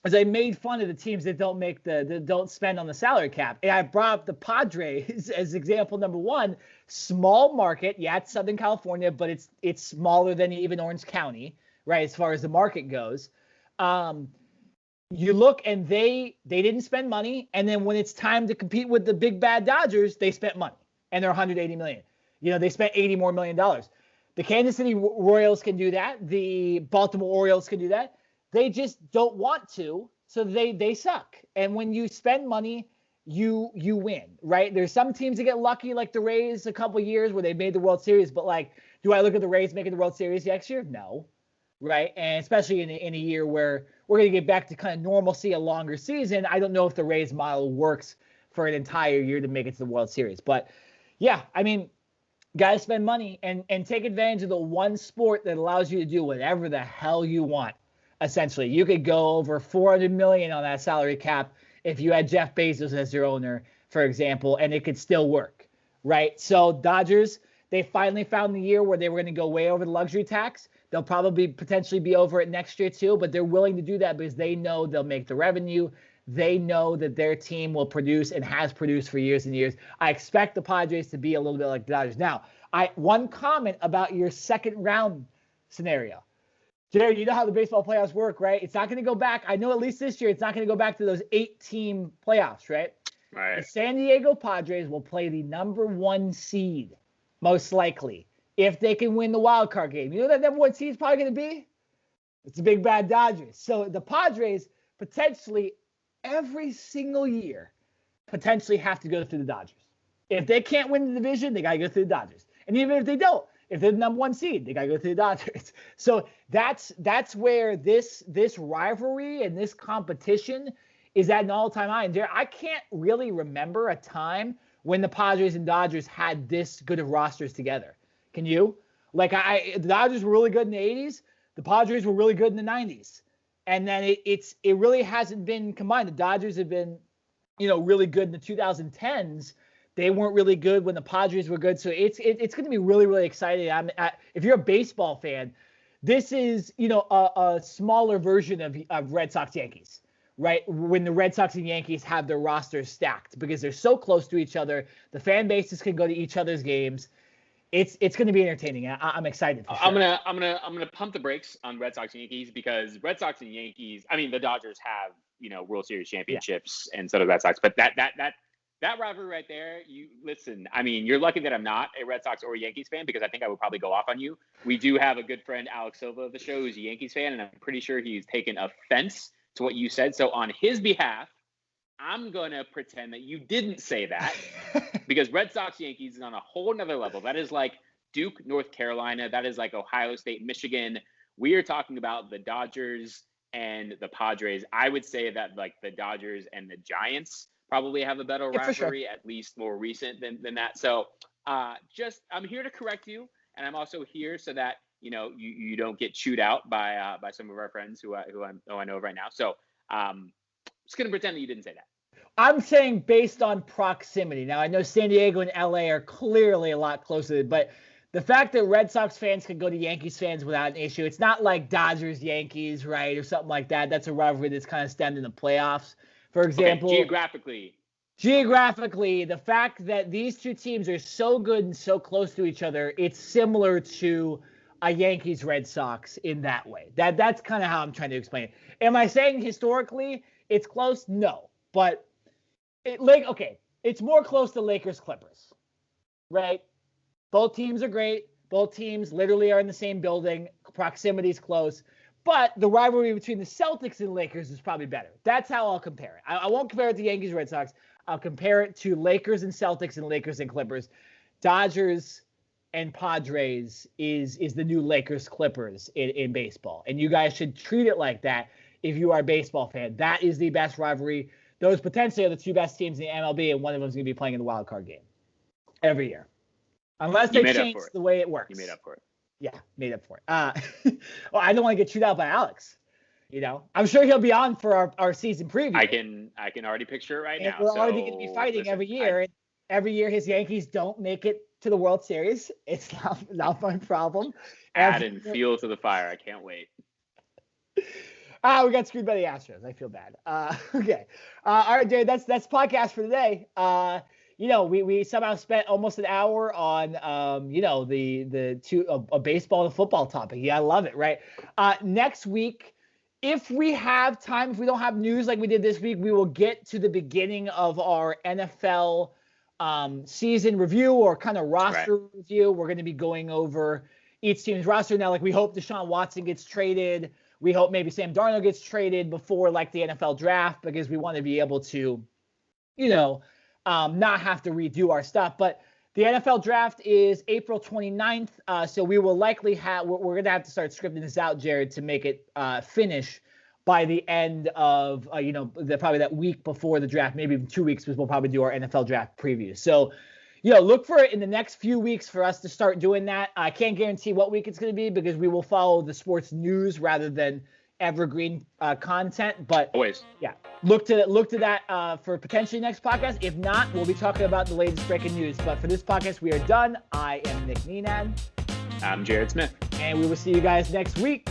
Speaker 1: as I made fun of the teams that don't spend on the salary cap. And I brought up the Padres as example number one. Small market, it's Southern California, but it's smaller than even Orange County, right, as far as the market goes. you look and they didn't spend money, and then when it's time to compete with the big bad Dodgers, they spent money, and they're 180 million. They spent $80 more million. The Kansas City Royals can do that. The Baltimore Orioles can do that. They just don't want to, so they suck. And when you spend money, you win, right? There's some teams that get lucky, like the Rays a couple years where they made the World Series, but like, do I look at the Rays making the World Series next year? No, right? And especially in a year where we're going to get back to kind of normalcy, a longer season, I don't know if the Rays model works for an entire year to make it to the World Series. But yeah, I mean, guys spend money and take advantage of the one sport that allows you to do whatever the hell you want. Essentially, you could go over 400 million on that salary cap if you had Jeff Bezos as your owner, for example, and it could still work, right? So Dodgers, they finally found the year where they were going to go way over the luxury tax. They'll probably potentially be over it next year too, but they're willing to do that because they know they'll make the revenue. They know that their team will produce and has produced for years and years. I expect the Padres to be a little bit like the Dodgers. Now, one comment about your second round scenario. Jared, you know how the baseball playoffs work, right? It's not going to go back. I know at least this year it's not going to go back to those 8-team playoffs, right?
Speaker 2: Right.
Speaker 1: The San Diego Padres will play the number 1 seed, most likely, if they can win the wild card game. You know that number 1 seed is probably going to be? It's the big bad Dodgers. So the Padres potentially every single year potentially have to go through the Dodgers. If they can't win the division, they got to go through the Dodgers. And even if they don't, if they're the number 1 seed, they got to go through the Dodgers. So that's where this rivalry and this competition is at an all-time high. And I can't really remember a time when the Padres and Dodgers had this good of rosters together. Can you? Like the Dodgers were really good in the 80s. The Padres were really good in the 90s. And then it really hasn't been combined. The Dodgers have been, really good in the 2010s. They weren't really good when the Padres were good. So it's going to be really, really exciting. If you're a baseball fan, this is, a smaller version of Red Sox Yankees, right? When the Red Sox and Yankees have their rosters stacked because they're so close to each other. The fan bases can go to each other's games. It's going to be entertaining. I'm excited for sure.
Speaker 2: I'm gonna pump the brakes on Red Sox and Yankees because Red Sox and Yankees. I mean, the Dodgers have World Series championships, and so do Red Sox. But that rivalry right there, you listen. I mean, you're lucky that I'm not a Red Sox or a Yankees fan because I think I would probably go off on you. We do have a good friend, Alex Silva of the show, who's a Yankees fan, and I'm pretty sure he's taken offense to what you said. So on his behalf, I'm going to pretend that you didn't say that because Red Sox Yankees is on a whole nother level. That is like Duke, North Carolina. That is like Ohio State, Michigan. We are talking about the Dodgers and the Padres. I would say that like the Dodgers and the Giants probably have a better rivalry, sure. At least more recent than that. So I'm here to correct you. And I'm also here so that, you don't get chewed out by some of our friends who I know of right now. So just going to pretend that you didn't say that.
Speaker 1: I'm saying based on proximity. Now, I know San Diego and LA are clearly a lot closer, but the fact that Red Sox fans can go to Yankees fans without an issue, it's not like Dodgers, Yankees, right, or something like that. That's a rivalry that's kind of stemmed in the playoffs. For example,
Speaker 2: okay,
Speaker 1: geographically, the fact that these two teams are so good and so close to each other, it's similar to a Yankees Red Sox in that way. That's kind of how I'm trying to explain it. Am I saying historically it's close? No, but it's more close to Lakers Clippers, right? Both teams are great. Both teams literally are in the same building. Proximity is close. But the rivalry between the Celtics and Lakers is probably better. That's how I'll compare it. I won't compare it to Yankees Red Sox. I'll compare it to Lakers and Celtics and Lakers and Clippers. Dodgers and Padres is the new Lakers Clippers in baseball. And you guys should treat it like that if you are a baseball fan. That is the best rivalry. Those potentially are the two best teams in the MLB, and one of them is going to be playing in the wild card game every year. Unless they change the way it works.
Speaker 2: You made up for it.
Speaker 1: Yeah, made up for it. Well, I don't want to get chewed out by Alex. I'm sure he'll be on for our season preview.
Speaker 2: I can already picture it right now.
Speaker 1: We're already going to be fighting every year. And every year his Yankees don't make it to the World Series. It's not my problem.
Speaker 2: Add and fuel to the fire. I can't wait.
Speaker 1: We got screwed by the Astros. I feel bad. Okay. All right, Jared, that's podcast for today. We somehow spent almost an hour on, the baseball and football topic. Yeah, I love it. Right. Next week If we have time, if we don't have news like we did this week, we will get to the beginning of our NFL season review or kind of roster review. We're going to be going over each team's roster now. Like, we hope Deshaun Watson gets traded. We hope maybe Sam Darnold gets traded before like the NFL draft, because we want to be able to, not have to redo our stuff. But the NFL draft is April 29th. So we will likely we're going to have to start scripting this out, Jared, to make it finish by the end of, probably that week before the draft, maybe even 2 weeks, because we'll probably do our NFL draft preview. So, look for it in the next few weeks for us to start doing that. I can't guarantee what week it's going to be, because we will follow the sports news rather than evergreen content. But
Speaker 2: always,
Speaker 1: yeah, look to that for potentially next podcast. If not, we'll be talking about the latest breaking news. But for this podcast, we are done. I am Nick Nenad.
Speaker 2: I'm Jared Smith.
Speaker 1: And we will see you guys next week.